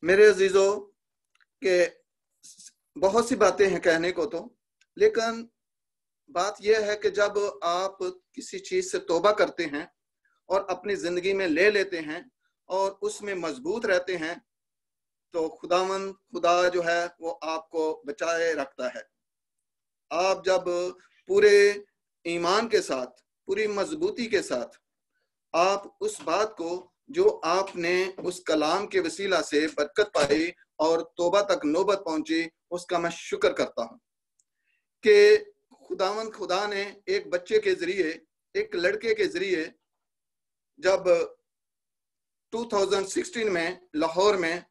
मेरे अजीजों के बहुत सी बातें हैं कहने को तो, लेकिन बात यह है कि जब आप किसी चीज से तौबा करते हैं और अपनी जिंदगी में ले लेते हैं और उसमें मजबूत रहते हैं, तो खुदा जो है वो आपको बचाए रखता है। आप जब पूरे ईमान के साथ, पूरी मजबूती के साथ आप उस बात को जो आपने उस कलाम के वसीला से बरकत पाई और तौबा तक नौबत पहुंची, उसका मैं शुक्र करता हूं कि खुदा ने एक बच्चे के जरिए, एक लड़के के जरिए, जब 2016 में लाहौर में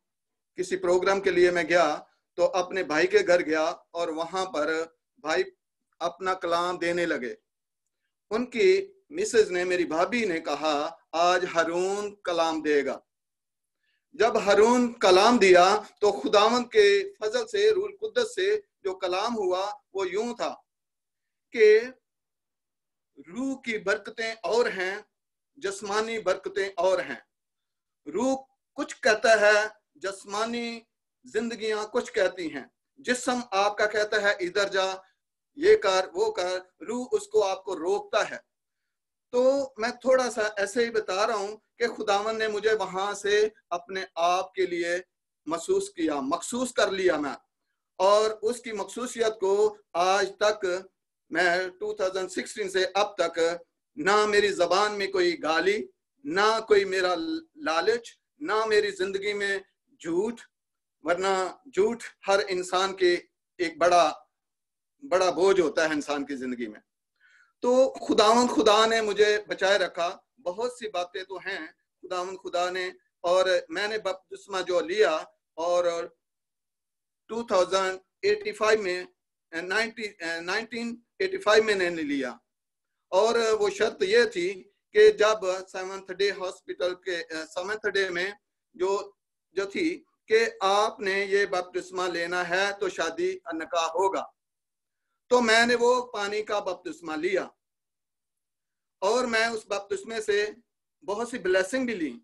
किसी प्रोग्राम के लिए मैं गया तो अपने भाई के घर गया और वहां पर भाई अपना कलाम देने लगे। उनकी मिसेज ने, मेरी भाभी ने कहा आज हारून कलाम देगा। जब हारून कलाम दिया तो खुदावंद के फजल से, रूह कुद्दस से जो कलाम हुआ वो यूं था कि रूह की बरकतें और हैं, जस्मानी बरकतें और हैं। रूह कुछ कहता है, जस्मानी जिंदगियां कुछ कहती हैं। जिस्म आपका कहता है इधर जा, ये कर, वो कर, रूह उसको आपको रोकता है। तो मैं थोड़ा सा ऐसे ही बता रहा हूं कि खुदावन ने मुझे वहां से अपने आप के लिए महसूस किया, मखसूस कर लिया मैं, और उसकी मखसूसियत को आज तक मैं 2016 से अब तक ना मेरी जबान में कोई गाली, ना कोई मेरा लालच, ना मेरी जिंदगी में झूठ, वरना झूठ हर इंसान के एक बड़ा बोझ होता है इंसान की जिंदगी में। तो खुदा ने मुझे बचाए रखा। बहुत सी बातें तो हैं खुदा ने, और मैंने बपतिस्मा जो लिया और 2085 में 1985 में मैंने लिया, और वो शर्त ये थी कि जब सेवंथ डे हॉस्पिटल के सेवंथ डे में जो थी कि आपने ये बपतिस्मा लेना है तो शादी निकाह होगा। तो मैंने वो पानी का बपतिस्मा लिया और मैं उस बपतिस्मे से बहुत सी ब्लेसिंग भी ली,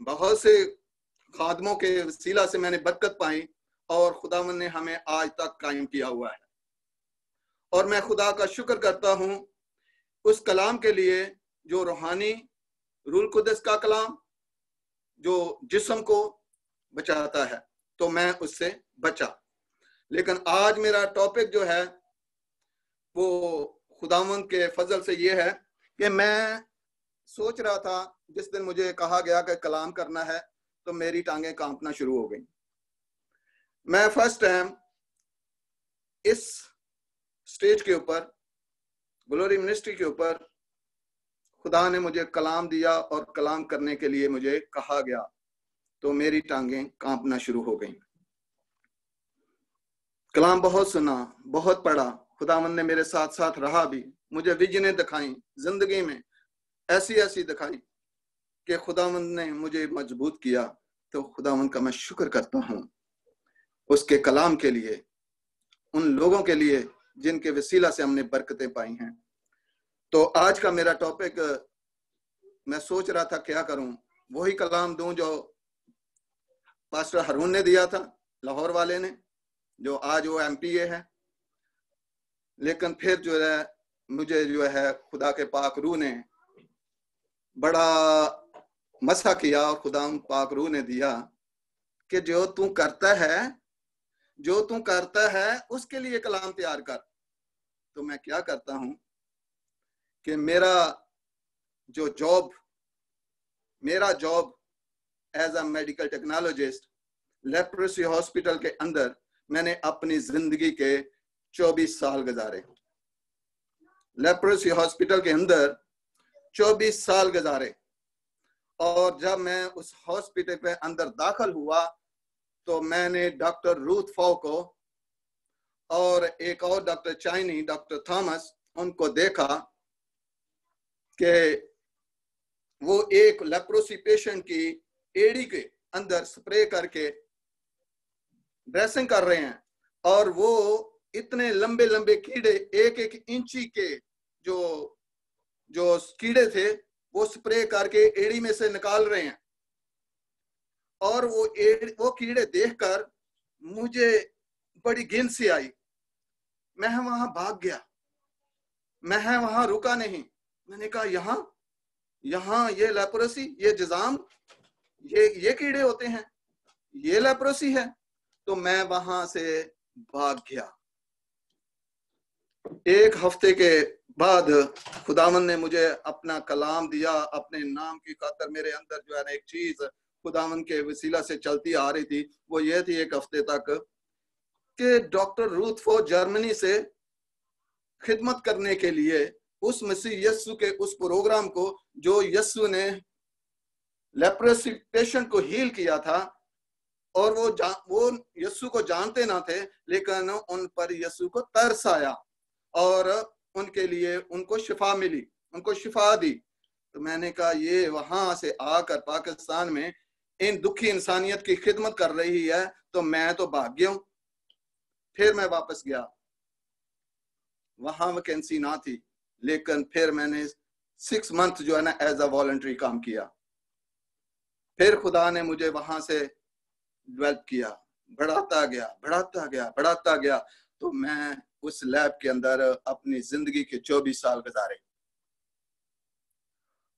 बहुत से खादमों के वसीला से मैंने बरकत पाई और खुदावन ने हमें आज तक कायम किया हुआ है। और मैं खुदा का शुक्र करता हूं उस कलाम के लिए जो रूहानी रूह कुद्दस का कलाम जो जिस्म को बचाता है, तो मैं उससे बचा। लेकिन आज मेरा टॉपिक जो है वो खुदावंद के फजल से ये है कि मैं सोच रहा था, जिस दिन मुझे कहा गया कि कलाम करना है तो मेरी टांगें कांपना शुरू हो गई। मैं फर्स्ट टाइम इस स्टेज के ऊपर, ग्लोरी मिनिस्ट्री के ऊपर, खुदा ने मुझे कलाम दिया और कलाम करने के लिए मुझे कहा गया तो मेरी टांगें कांपना शुरू हो गई। कलाम बहुत सुना, बहुत पढ़ा, खुदावंद ने मेरे साथ साथ रहा भी, मुझे विजनें दिखाई जिंदगी में, ऐसी दिखाई कि खुदावंद ने मुझे मजबूत किया। तो खुदावंद का मैं शुक्र करता हूं उसके कलाम के लिए, उन लोगों के लिए जिनके वसीला से हमने बरकतें पाई हैं। तो आज का मेरा टॉपिक, मैं सोच रहा था क्या करूं, वही कलाम दूं जो पास्टर हारून ने दिया था, लाहौर वाले ने, जो आज वो MPA है। लेकिन फिर जो है मुझे जो है खुदा के पाक रूह ने बड़ा मसा किया और खुदा पाक रूह ने दिया कि जो तू करता है उसके लिए कलाम तैयार कर। तो मैं क्या करता हूं कि मेरा job as a medical technologist leprosy hospital के अंदर मैंने अपनी जिंदगी के 24 साल गुजारे। लेप्रोसी हॉस्पिटल के अंदर 24 साल गुजारे। और जब मैं उस हॉस्पिटल के अंदर दाखिल हुआ तो मैंने डॉक्टर रूथ फॉ को और एक और डॉक्टर चाइनी, डॉक्टर थॉमस, उनको देखा कि वो एक लेप्रोसी पेशेंट की एड़ी के अंदर स्प्रे करके ड्रेसिंग कर रहे हैं, और वो इतने लंबे लंबे कीड़े, 1-1 इंची के जो कीड़े थे वो स्प्रे करके एड़ी में से निकाल रहे हैं। اور وہ کیڑے دیکھ کر مجھے بڑی گھن سی آئی. میں وہاں بھاگ گیا, میں وہاں رکا نہیں. میں نے کہا یہاں یہ لیپروسی, یہ جزام, یہ کیڑے ہوتے ہیں, یہ لیپروسی ہے. تو میں وہاں سے بھاگ گیا. ایک ہفتے کے بعد خداوند نے مجھے اپنا کلام دیا. اپنے نام کی خاطر میرے اندر جو ہے نا ایک چیز خداوند کے وسیلہ سے چلتی آ رہی تھی. وہ یہ تھی ایک ہفتے تک کہ ڈاکٹر روتھ فو جرمنی سے خدمت کرنے کے لیے اس مسیح یسو کے اس پروگرام کو جو یسو نے لیپروسی پیشنٹ کو ہیل کیا تھا, اور وہ یسو کو جانتے نہ تھے, لیکن ان پر یسو کو ترس آیا اور ان کے لیے ان کو شفا ملی, ان کو شفا دی. تو میں نے کہا یہ وہاں سے آ کر پاکستان میں ان دکھی انسانیت کی خدمت کر رہی ہے, تو میں تو بھاگ گیا ہوں. پھر میں واپس گیا, وہاں ویکینسی نہ تھی, لیکن پھر میں نے 6 منتھ جو ہے نا ایز اے والنٹری کام کیا. پھر خدا نے مجھے وہاں سے ڈیولپ کیا, بڑھاتا گیا. تو میں اس لیب کے اندر اپنی زندگی کے 24 سال گزارے,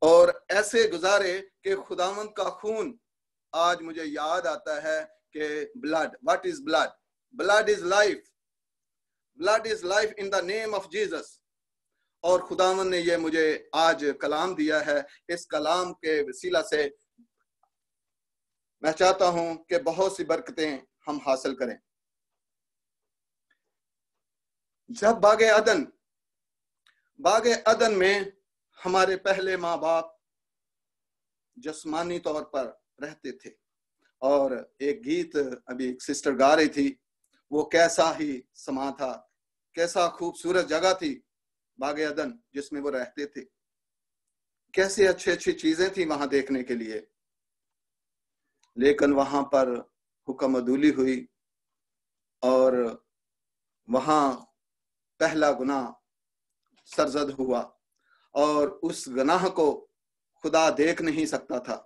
اور ایسے گزارے کہ خداوند کا خون آج مجھے یاد آتا ہے کہ blood, what is blood? Blood is life, blood is life in the name of Jesus. اور خداوند نے یہ مجھے آج کلام دیا ہے. اس کلام کے وسیلہ سے میں چاہتا ہوں کہ بہت سی برکتیں ہم حاصل کریں. جب باغ عدن میں ہمارے پہلے ماں باپ جسمانی طور پر رہتے تھے, اور ایک گیت ابھی ایک سسٹر گا رہی تھی, وہ کیسا ہی سما تھا, کیسا خوبصورت جگہ تھی باغ عدن جس میں وہ رہتے تھے, کیسے اچھی چیزیں تھیں وہاں دیکھنے کے لیے. لیکن وہاں پر حکم عدولی ہوئی, اور وہاں پہلا گناہ سرزد ہوا, اور اس گناہ کو خدا دیکھ نہیں سکتا تھا.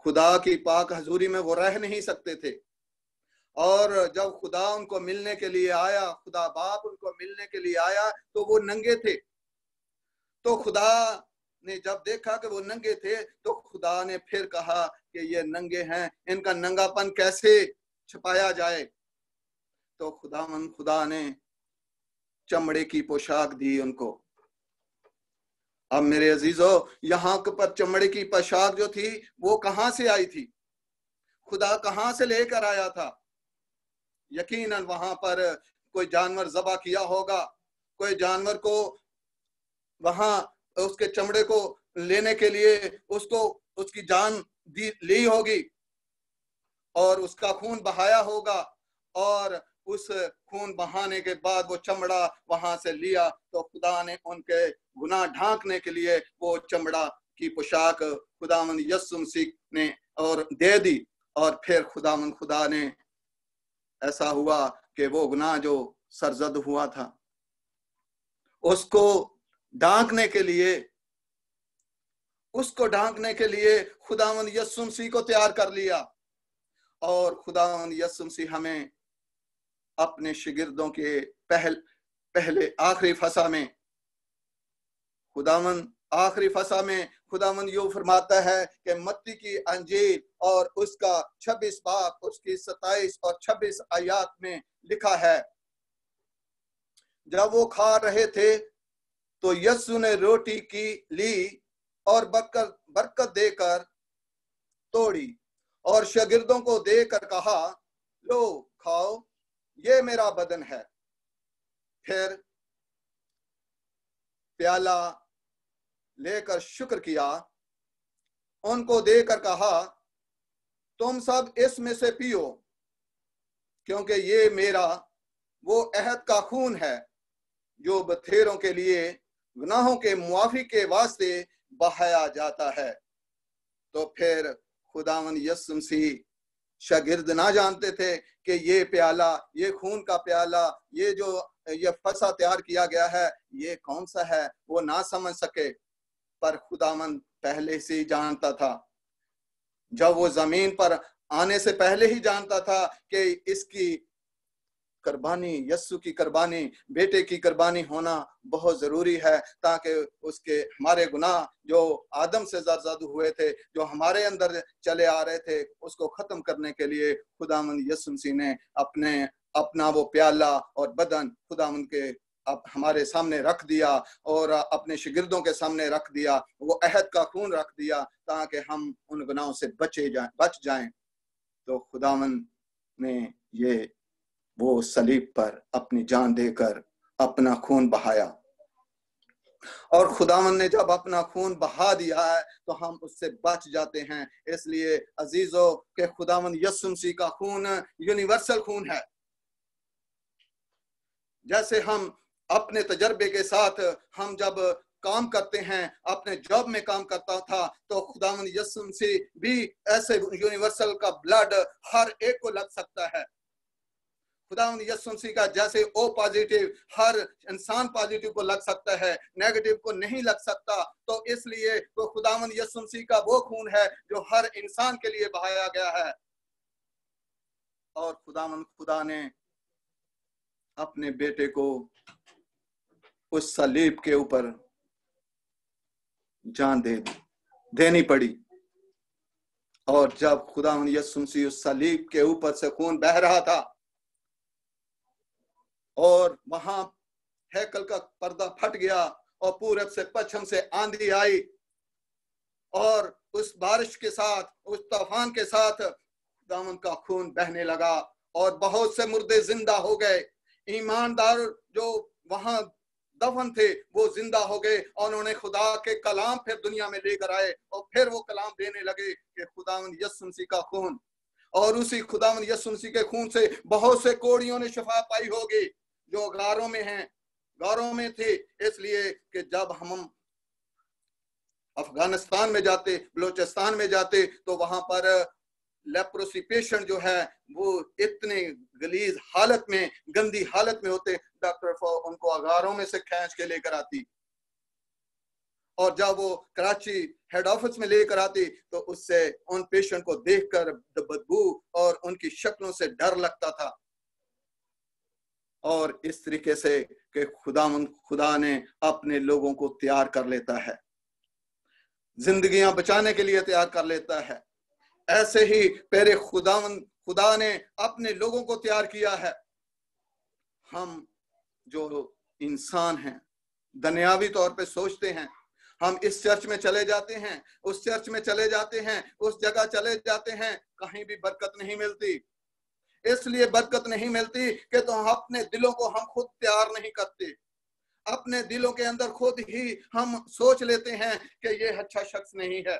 خدا کی پاک حضوری میں وہ رہ نہیں سکتے تھے. اور جب خدا ان کو ملنے کے لیے آیا, خدا باپ ان کو ملنے کے لیے آیا, تو وہ ننگے تھے. تو خدا نے جب دیکھا کہ وہ ننگے تھے, تو خدا نے پھر کہا کہ یہ ننگے ہیں, ان کا ننگا پن کیسے چھپایا جائے. تو خدا نے چمڑے کی پوشاک دی ان کو. اب میرے عزیزو, یہاں پر چمڑے کی پوشاک جو تھی وہ کہاں سے آئی تھی؟ خدا کہاں سے لے کر آیا تھا؟ یقیناً وہاں پر کوئی جانور ذبح کیا ہوگا, کوئی جانور کو وہاں اس کے چمڑے کو لینے کے لیے اس کی جان لی ہوگی, اور اس کا خون بہایا ہوگا, اور اس خون بہانے کے بعد وہ چمڑا وہاں سے لیا. تو خدا نے ان کے گناہ ڈھانکنے کے لیے وہ چمڑا کی پوشاک خداوند یسوع مسیح نے اور دے دی. اور پھر خدا نے ایسا ہوا کہ وہ گناہ جو سرزد ہوا تھا اس کو ڈھانکنے کے لیے خداوند یسوع مسیح کو تیار کر لیا. اور خداوند یسوع مسیح ہمیں اپنے شاگردوں کے پہلے آخری فصح میں خداوند یوں فرماتا ہے کہ متی کی انجیل اور اس کا 26 باب اس کی 27 اور 26 آیات میں لکھا ہے, جب وہ کھا رہے تھے تو یسوع نے روٹی کی لی اور برکت دے کر توڑی اور شاگردوں کو دے کر کہا, لو کھاؤ, یہ میرا بدن ہے. پھر پیالہ لے کر شکر کیا, ان کو دے کر کہا, تم سب اس میں سے پیو, کیونکہ یہ میرا وہ عہد کا خون ہے جو بتھیروں کے لیے گناہوں کے معافی کے واسطے بہایا جاتا ہے. تو پھر خداوند یسوع مسیح شاگرد نہ جانتے تھے کہ یہ پیالہ, یہ خون کا پیالہ, یہ فصح تیار کیا گیا ہے, یہ کون سا ہے, وہ نہ سمجھ سکے. پر خداوند پہلے سے ہی جانتا تھا. जब वो जमीन पर आने से पहले ही जानता था कि इसकी कुर्बानी, यस्सु की कुर्बानी, बेटे की कुर्बानी होना बहुत जरूरी है, ताकि उसके हमारे गुनाह जो आदम से ज़रज़द हुए थे, जो हमारे अंदर चले आ रहे थे, उसको खत्म करने के लिए खुदावंद यीशु मसीह ने अपना वो प्याला और बदन खुदावंद के अब हमारे सामने रख दिया और अपने शागिर्दों के सामने रख दिया। वो अहद का खून रख दिया ताकि हम उन गुनाहों से बच जाएं। तो खुदावंद ने ये वो सलीब पर अपनी जान देकर अपना खून बहाया, और खुदावंद ने जब अपना खून बहा दिया है तो हम उससे बच जाते हैं। इसलिए अजीजों के खुदावंद यीशु मसीह का खून यूनिवर्सल खून है। जैसे हम अपने तजर्बे के साथ हम जब काम करते हैं, अपने जॉब में काम करता था, तो खुदावंद यीशु मसीह भी ऐसे यूनिवर्सल का ब्लड हर एक को लग सकता है। खुदावंद यीशु मसीह का जैसे ओ पॉजिटिव हर इंसान पॉजिटिव को लग सकता है, नेगेटिव को नहीं लग सकता। तो इसलिए तो खुदावंद यीशु मसीह का वो खून है जो हर इंसान के लिए बहाया गया है। और खुदा ने अपने बेटे को उस सलीब के ऊपर जान देनी पड़ी। और जब खुदावंद यीशु मसीह उस सलीब के ऊपर से खून बह रहा था और वहां हैकल का पर्दा फट गया और पूरब से पश्चिम से आंधी आई, और उस बारिश के साथ, उस तूफान के साथ खुदावंद का खून बहने लगा और बहुत से मुर्दे जिंदा हो गए। ईमानदार जो वहां दफन थे वो जिंदा हो गए और उन्होंने खुदा के कलाम फिर दुनिया में लेकर आए और फिर वो कलाम देने लगे कि खुदावंद यीशु मसीह का खून। और उसी खुदावंद यीशु मसीह के खून से बहुत से कोढ़ियों ने शिफा पाई होगी जो गारों में थे। इसलिए कि जब हम अफगानिस्तान में जाते, बलूचिस्तान में जाते, तो वहां पर लेप्रोसी पेशेंट जो है वो इतने गलीज हालत में, गंदी हालत में होते, डॉक्टर उनको अगारों में से खींच के लेकर आती, और जब वो कराची हेड ऑफिस में लेकर आती तो उससे उन पेशेंट को देखकर बदबू और उनकी शक्लों से डर लगता था। और इस तरीके से कि खुदा ने अपने लोगों को तैयार कर लेता है, जिंदगियां बचाने के लिए तैयार कर लेता है। ऐसे ही पहले खुदा ने अपने लोगों को तैयार किया है। हम जो इंसान हैं दुनियावी तौर पे सोचते हैं, हम इस चर्च में चले जाते हैं, उस चर्च में चले जाते हैं, उस जगह चले जाते हैं, कहीं भी बरकत नहीं मिलती। इसलिए बरकत नहीं मिलती कि तो हम अपने दिलों को हम खुद तैयार नहीं करते। अपने दिलों के अंदर खुद ही हम सोच लेते हैं कि ये अच्छा शख्स नहीं है,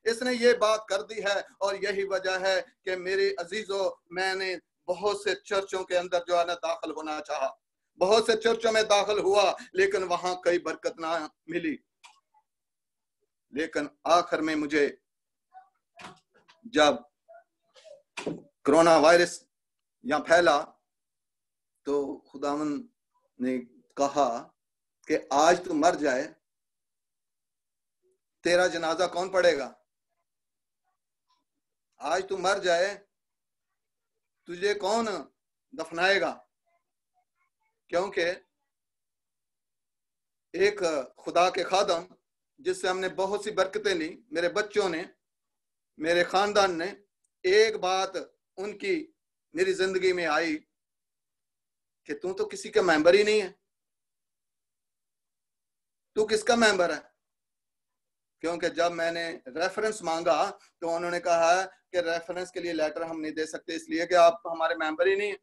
इसने ये बात कर दी है। और यही वजह है कि मेरे अजीजों, मैंने बहुत से चर्चों के अंदर जो है ना दाखिल होना चाहा, बहुत से चर्चों में दाखिल हुआ, लेकिन वहां कोई बरकत ना मिली। लेकिन आखिर में मुझे जब कोरोना वायरस यहाँ फैला तो खुदावंद ने कहा कि आज तू मर जाए, तेरा जनाजा कौन पढ़ेगा? आज तू मर जाए, तुझे कौन दफनाएगा? क्योंकि एक खुदा के खादम जिससे हमने बहुत सी बरकतें ली, मेरे बच्चों ने, मेरे खानदान ने, एक बात उनकी मेरी जिंदगी में आई कि तू तो किसी का मेंबर ही नहीं है, तू किसका मेंबर है? क्योंकि जब मैंने रेफरेंस मांगा तो उन्होंने कहा कि रेफरेंस के लिए लेटर हम नहीं दे सकते, इसलिए कि आप हमारे मेंबर ही नहीं है।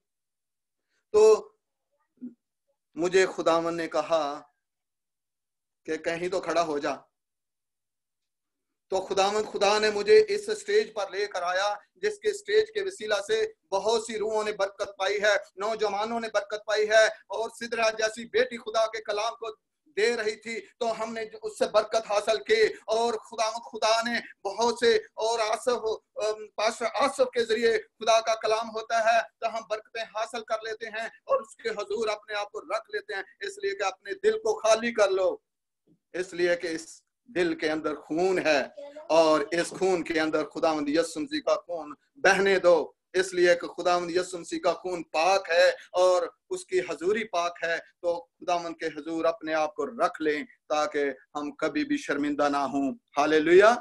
तो मुझे खुदावंद ने कहा कि कहीं तो खड़ा हो जा। तो खुदा ने मुझे इस स्टेज पर लेकर आया जिसके स्टेज के वसीला से बहुत सी रूहों ने बरकत पाई है, नौजवानों ने बरकत पाई है। और सिदरा जैसी बेटी खुदा के कलाम को दे रही थी तो हमने उससे बरकत हासिल की। और खुदा ने बहुत से, और पास्टर आसफ के जरिए खुदा का कलाम होता है तो हम बरकतें हासिल कर लेते हैं और उसके हुजूर अपने आप को रख लेते हैं। इसलिए कि अपने दिल को खाली कर लो, इसलिए कि इस दिल के अंदर खून है और इस खून के अंदर खुदावंद यीशु मसीह का खून बहने दो, इसलिए कि खुदावंद यीशु मसीह का खून पाक है और उसकी हजूरी पाक है। तो खुदावंद के हजूर अपने आप को रख लें ताकि हम कभी भी शर्मिंदा ना हों। हालेलुया।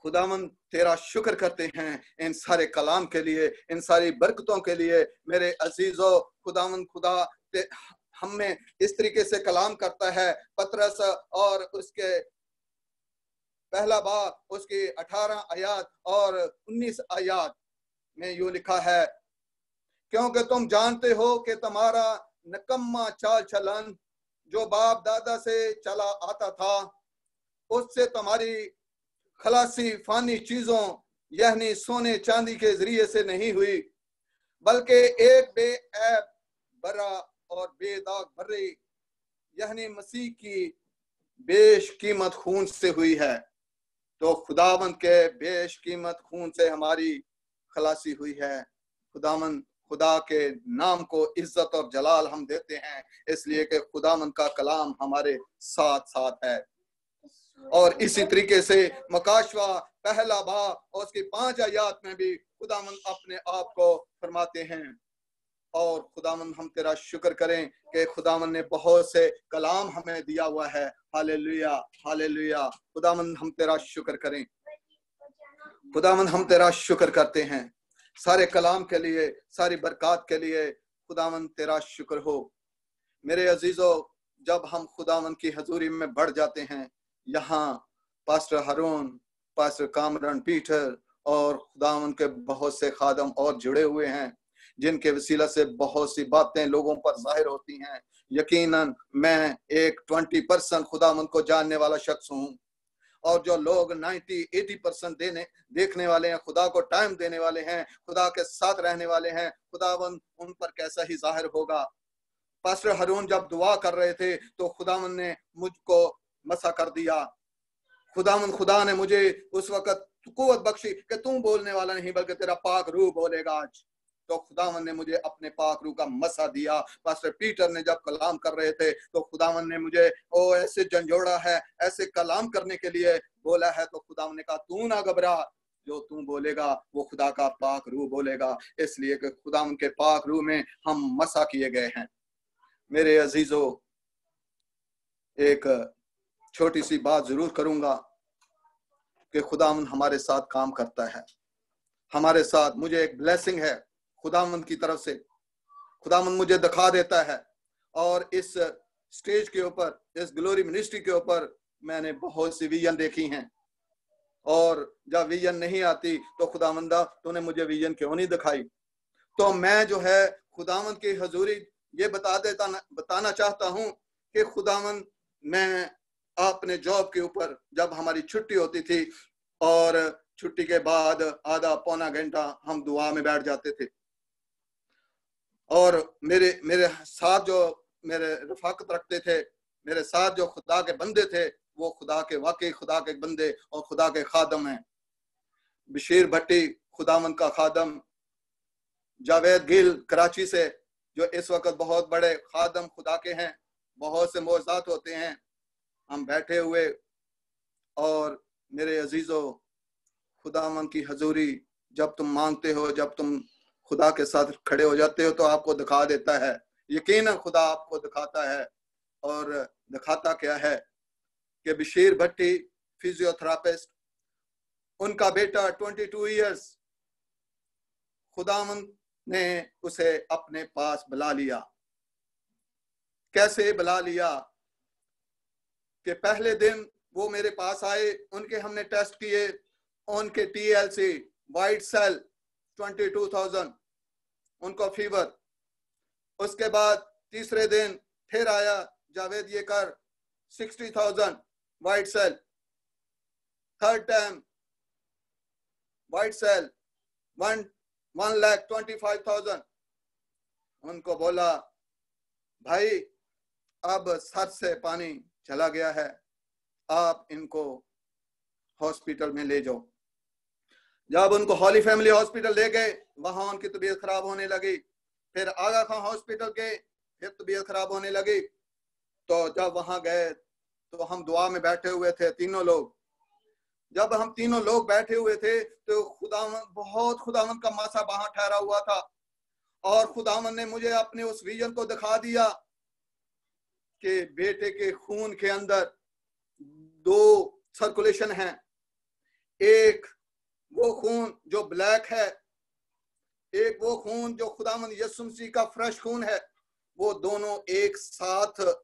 खुदावंद तेरा शुक्र करते हैं इन सारे कलाम के लिए, इन सारी बरकतों के लिए। मेरे अजीजों, खुदावंद खुदा हम में इस तरीके से कलाम करता है। पतरस और उसके पहला बाब उसकी 18 आयत और 19 आयत में यूं लिखा है, क्योंकि तुम जानते हो कि तुम्हारा निकम्मा चाल चलन जो बाप दादा से चला आता था, उससे तुम्हारी खलासी फानी चीजों यानी सोने चांदी के जरिए से नहीं हुई, बल्कि एक बेऐब बरा और बेदाग भरे यानी मसीह की बेशकीमत खून से हुई है। तो खुदावंद के बेशकीमत खून से हमारी खलासी हुई है। खुदावंद खुदा के नाम को इज्जत और जलाल हम देते हैं, इसलिए कि खुदावंद का कलाम हमारे साथ साथ है। और इसी तरीके से मकाशवा पहला बाब और उसकी 5 आयत में भी खुदावंद अपने आप को फरमाते हैं। और खुदावंद हम तेरा शुक्र करें कि खुदावंद ने बहुत से कलाम हमें दिया हुआ है। Hallelujah hallelujah. खुदावंद हम तेरा शुक्र करें, खुदावंद हम तेरा शुक्र करते हैं सारे कलाम के लिए, सारी बरकत के लिए। खुदावंद तेरा शुक्र हो। मेरे अजीजों, जब हम खुदावंद की हजूरी में बढ़ जाते हैं, यहाँ पास्टर हारून, पास्टर कामरान पीटर और खुदावंद के बहुत से खादम और जुड़े हुए हैं, जिनके वसीला से बहुत सी बातें लोगों पर जाहिर होती हैं। यकीनन मैं एक 20% खुदावंद को जानने वाला शख्स हूँ, और जो लोग 90-80% देखने वाले हैं, खुदा को टाइम देने वाले हैं, खुदा के साथ रहने वाले हैं, खुदावंद उन पर कैसा ही जाहिर होगा। पास्टर हारून जब दुआ कर रहे थे तो खुदावंद ने मुझको मसा कर दिया। खुदा ने मुझे उस वक्त कुव्वत बख्शी कि तू बोलने वाला नहीं बल्कि तेरा पाक रूह बोलेगा आज। तो खुदावंद ने मुझे अपने पाक रूह का मसा दिया। पास्टर पीटर ने जब कलाम कर रहे थे तो खुदावंद ने मुझे ऐसे झंझोड़ा है, ऐसे कलाम करने के लिए बोला है। तो खुदावंद ने कहा तू ना घबरा, जो तू बोलेगा वो खुदा का पाक रूह बोलेगा, इसलिए कि खुदावंद के पाक रूह में हम मसा किए गए हैं। मेरे अजीजों, एक छोटी सी बात जरूर करूंगा कि खुदावंद हमारे साथ काम करता है, हमारे साथ। मुझे एक ब्लेसिंग है खुदावंद की तरफ से, खुदावंद मुझे दिखा देता है। और इस स्टेज के ऊपर, इस ग्लोरी मिनिस्ट्री के ऊपर मैंने बहुत सी विजन देखी हैं, और जब विजन नहीं आती तो खुदावंदा तूने मुझे विजन क्यों नहीं दिखाई। तो मैं जो है खुदावंद की हजूरी ये बताना चाहता हूं कि खुदावंद, मैं अपने जॉब के ऊपर जब हमारी छुट्टी होती थी और छुट्टी के बाद आधा पौना घंटा हम दुआ में बैठ जाते थे, और मेरे साथ जो मेरे रफाकत रखते थे, मेरे साथ जो खुदा के बंदे थे, वो खुदा के वाकई खुदा के बंदे और खुदा के खादम हैं। बशीर भट्टी खुदावंद का खादम, जावेद गिल कराची से जो इस वक्त बहुत बड़े खादम खुदा के हैं, बहुत से मौजूदात होते हैं, हम बैठे हुए। और मेरे अजीजों, खुदावंद की हजूरी जब तुम मांगते हो, जब तुम खुदा के साथ खड़े हो जाते हो तो आपको दिखा देता है। यकीनन खुदा आपको दिखाता है। और दिखाता क्या है कि बशीर भट्टी फिजियोथेरापिस्ट, उनका बेटा 22 इयर्स, खुदावंद ने उसे अपने पास बुला लिया। कैसे बुला लिया कि पहले दिन वो मेरे पास आए, उनके हमने टेस्ट किए, उनके TLC वाइट सेल 22,000, उनको फीवर। उसके बाद तीसरे दिन फिर आया जावेद ये कर 60,000 white cell. Third time white cell 1,25,000। उनको बोला भाई अब सर से पानी चला गया है, आप इनको हॉस्पिटल में ले जाओ। जब उनको हॉली फैमिली हॉस्पिटल ले गए, वहां उनकी तबीयत खराब होने लगी। फिर आगा खां हॉस्पिटल गए, फिर तबीयत खराब होने लगी। तो जब वहां गए तो हम दुआ में बैठे हुए थे तीनों लोग। जब हम तीनों लोग बैठे हुए थे तो खुदावंद का मासा वहां ठहरा हुआ था, और खुदावंद ने मुझे अपने उस विजन को दिखा दिया कि बेटे के खून के अंदर 2 सर्कुलेशन हैं। एक वो खून जो ब्लैक है, एक वो खून जो खुदावंद यीशु मसीह का फ्रेश खून है। वो दोनों एक साथ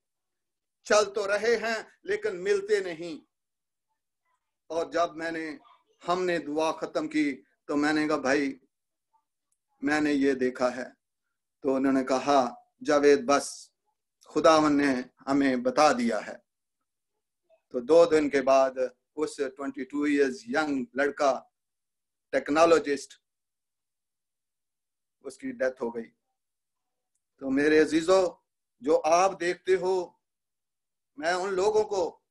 चल तो रहे हैं लेकिन मिलते नहीं। और जब हमने दुआ खत्म की तो मैंने कहा भाई मैंने ये देखा है। तो उन्होंने कहा जावेद बस खुदावंद ने हमें बता दिया है। तो 2 दिन के बाद उस 22 इयर्स यंग लड़का टेक्नोलॉजिस्ट, उसकी डेथ हो गई। तो मेरे अजीजों, जो आप देखते हो, मैं उन लोगों को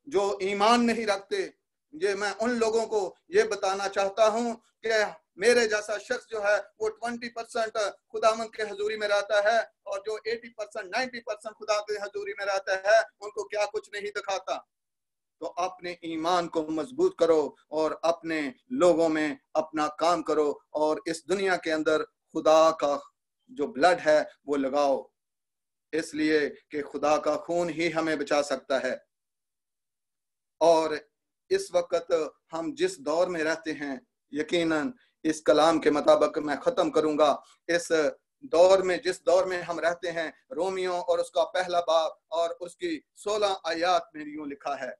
जो ईमान नहीं रखते, मैं उन लोगों को ये बताना चाहता हूं कि मेरे जैसा शख्स जो है वो 20% खुदावंद के हजूरी में रहता है, और जो 80% 90% खुदा के हजूरी में रहता है उनको क्या कुछ नहीं दिखाता। तो अपने ईमान को मजबूत करो और अपने लोगों में अपना काम करो, और इस दुनिया के अंदर खुदा का जो ब्लड है वो लगाओ, इसलिए कि खुदा का खून ही हमें बचा सकता है। और इस वक्त हम जिस दौर में रहते हैं, यकीनन इस कलाम के मुताबिक मैं खत्म करूंगा, इस दौर में जिस दौर में हम रहते हैं, रोमियो और उसका पहला बाब और उसकी 16 आयत में यूं लिखा है।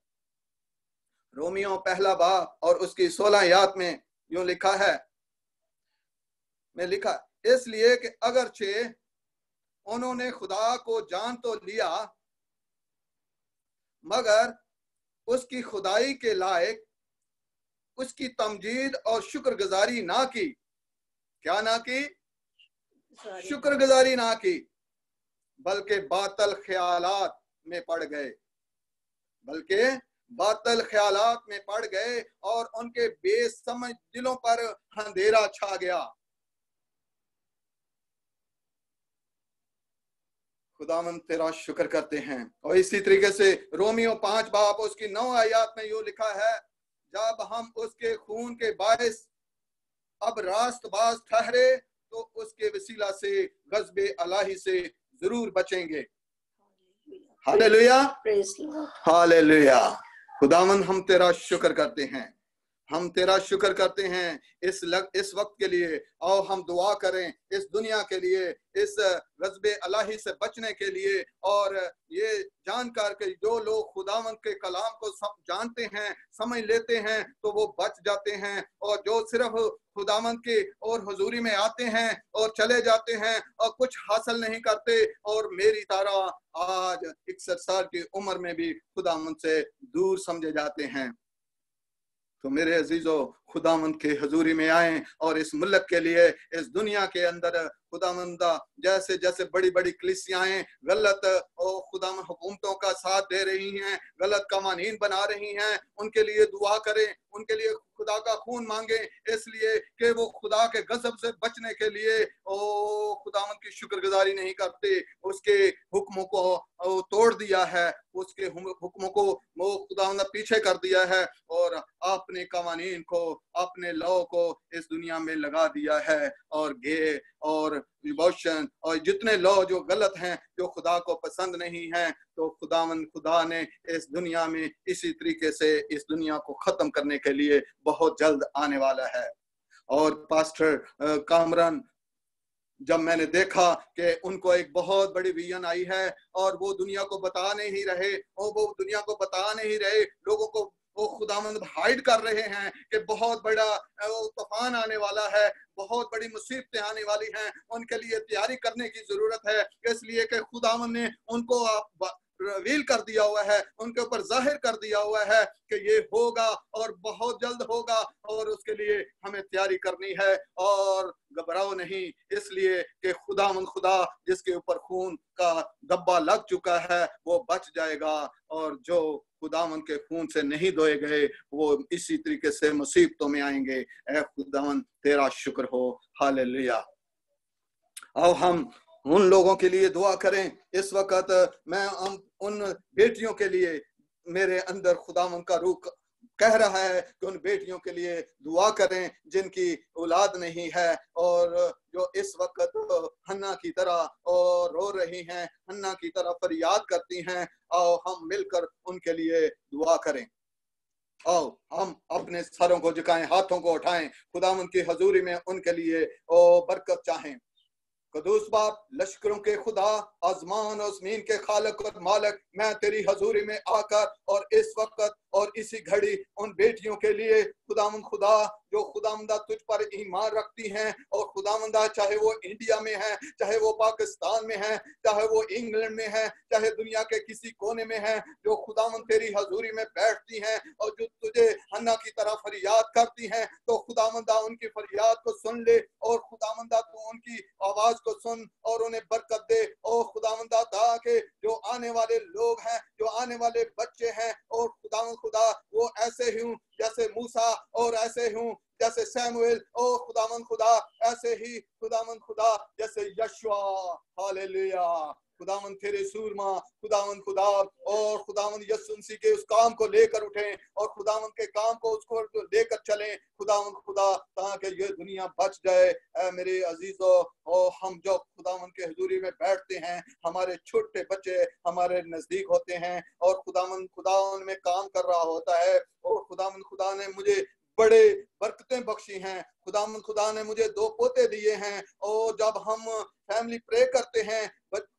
रोमियो पहला बाब और उसकी 16 आयत में यूं लिखा है, इसलिए कि अगरचे उन्होंने खुदा को जान तो लिया मगर उसकी खुदाई के लायक उसकी तमजीद और शुक्रगुजारी ना की। क्या ना की? शुक्रगुजारी ना की, बल्कि बातल ख्यालात में पड़ गए, और उनके बेसमझ दिलों पर अंधेरा छा गया। खुदावंद तेरा शुक्र करते हैं। और इसी तरीके से रोमियो 5 बाब उसकी 9 आयत में यूं लिखा है, जब हम उसके खून के बायस अब रास्तबाज ठहरे तो उसके वसीला से गज़बे इलाही से जरूर बचेंगे। Hallelujah, hallelujah. खुदावंद हम तेरा शुक्र करते हैं, हम तेरा शुक्र करते हैं इस वक्त के लिए। और हम दुआ करें इस दुनिया के लिए, इस गज़बे इलाही से बचने के लिए, और ये जानकर के जो लोग खुदावंद के कलाम को जानते हैं, समझ लेते हैं, तो वो बच जाते हैं। और जो सिर्फ खुदावंद के और हुजूरी में आते हैं और चले जाते हैं और कुछ हासिल नहीं करते, और मेरी तरह आज 61 साल की उम्र में भी खुदावंद से दूर समझे जाते हैं। तो मेरे अजीजों, खुदावंद के हजूरी में आए, और इस मुल्क के लिए, इस दुनिया के अंदर खुदावंदा जैसे जैसे बड़ी बड़ी कलीसियाएं गलत और खुदावंद हुकूमतों का साथ दे रही हैं, गलत कवानीन बना रही हैं, उनके लिए दुआ करें, उनके लिए खुदा का खून मांगे, इसलिए कि वो खुदा के गजब से बचने के लिए खुदावंद की शुक्रगुजारी नहीं करते, उसके हुक्मों को तोड़ दिया है, उसके हुक्मों को वो खुदावंद पीछे कर दिया है, और अपने कवानीन को, अपने लॉ को इस दुनिया में लगा दिया है। और गे और डिवोशन और जितने लॉ जो गलत हैं, जो खुदा को पसंद नहीं है, तो खुदा ने इस दुनिया में इसी तरीके से इस दुनिया को खत्म करने के लिए बहुत जल्द आने वाला है। और पास्टर कामरान, जब मैंने देखा कि उनको एक बहुत बड़ी विजन आई है और वो दुनिया को बता नहीं रहे, लोगों को वो खुदावंद हाइड कर रहे हैं कि बहुत बड़ा तूफान आने वाला है, बहुत बड़ी मुसीबतें आने वाली हैं, उनके लिए तैयारी करने की जरूरत है, इसलिए कि खुदावंद ने उनको रिवील कर दिया हुआ है, उनके ऊपर जाहिर कर दिया हुआ है कि ये होगा और बहुत जल्द होगा, और उसके लिए हमें तैयारी करनी है। और घबराओ नहीं, इसलिए कि खुदा जिसके ऊपर खून का धब्बा लग चुका है वो बच जाएगा, और जो खुदावंद के खून से नहीं धोए गए वो इसी तरीके से मुसीबतों में आएंगे। ऐ खुदावंद तेरा शुक्र हो, हालेलुया। अब हम उन लोगों के लिए दुआ करें। इस वक्त मैं उन बेटियों के लिए, मेरे अंदर खुदावंद का रूह कह रहा है कि उन बेटियों के लिए दुआ करें जिनकी औलाद नहीं है और जो इस वक्त हन्ना की तरह और रो रही हैं, हन्ना की तरह फरियाद करती हैं। और हम मिलकर उनके लिए दुआ करें। आओ हम अपने सरों को झुकाएं, हाथों को उठाएं, खुदावंद की हजूरी में उनके लिए बरकत चाहें। कदूस बाप, लश्करों के खुदा, आसमान और ज़मीन के खालिक और मालिक, मैं तेरी हजूरी में आकर और इस वक्त और इसी घड़ी उन बेटियों के लिए खुदावंद खुदा जो खुदावंदा तुझ पर ईमान रखती हैं, और खुदावंदा चाहे वो इंडिया में है, चाहे वो पाकिस्तान में है, चाहे वो इंग्लैंड में है, चाहे दुनिया के किसी कोने में है, जो खुदावंद तेरी हजूरी में बैठती हैं और जो तुझे हन्ना की तरह फरियाद करती हैं, तो खुदावंदा उनकी फरियाद को सुन ले और खुदावंदा तू उनकी आवाज को सुन और उन्हें बरकत दे। और खुदावंदा ताकि जो आने वाले लोग हैं, जो आने वाले बच्चे हैं, और खुदावंद खुदा वो ऐसे ही हूँ जैसे मूसा, और ऐसे हूँ जैसे सैमुएल, और खुदावंद खुदा ऐसे ही खुदावंद खुदा जैसे यशुआ। हालेलुया। खुदावंद तेरे सूरमा, खुदावंद खुदा, और खुदावंद यीशु मसीह के उस काम को लेकर उठें और खुदावंद के काम को उसको लेकर चलें खुदावंद खुदा, ताकि ये दुनिया बच जाए। मेरे अजीजों, और हम जो खुदावंद के हुजूरी में बैठते हैं, हमारे छोटे बच्चे हमारे नजदीक होते हैं और खुदावंद खुदा उनमें काम कर रहा होता है। और खुदावंद खुदा ने मुझे बड़े बरकतें बख्शी हैं। खुदावंद खुदा ने मुझे 2 पोते दिए हैं, और जब हम फैमिली प्रे करते हैं,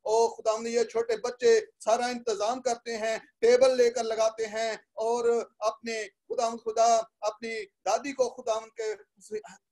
ओ खुदावंद ये छोटे बच्चे सारा इंतजाम करते हैं, टेबल लेकर लगाते हैं, और अपने खुदावंद खुदा अपनी दादी को खुदावंद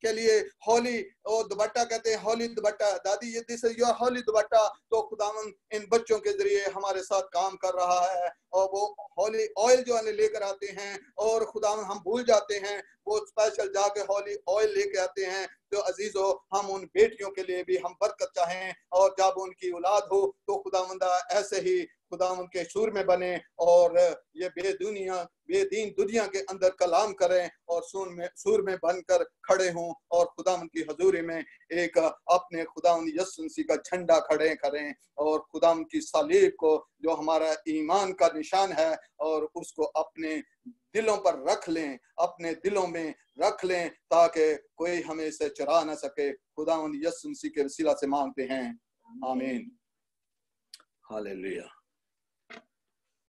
के लिए होली और दुपट्टा कहते हैं, होली दुपट्टा, दादी ये दिस इज योर होली दुपट्टा। तो खुदावंद इन बच्चों के जरिए हमारे साथ काम कर रहा है, और वो होली ऑयल जो हमें लेकर आते हैं, और खुदावंद हम भूल जाते हैं, वो स्पेशल जाके होली ऑयल लेके आते हैं। तो अजीजों, हम उन बेटियों के लिए भी हम बरकत चाहें, और जब उनकी औलाद हो तो खुदावंदा ऐसे ही खुदावंद के सूर में बने और ये बेदीन दुनिया के अंदर कलाम करें और सूर में बनकर खड़े हों, और खुदावंद की हजूरी में एक अपने खुदावंद यीशु मसीह का झंडा खड़े करें, और खुदावंद की सलीब को जो हमारा ईमान का निशान है, और उसको अपने दिलों पर रख लें, अपने दिलों में रख लें, ताकि कोई हमें इसे चुरा न सके। खुदावंद यीशु मसीह के वसीला से मांगते हैं, आमीन। हालेलुया।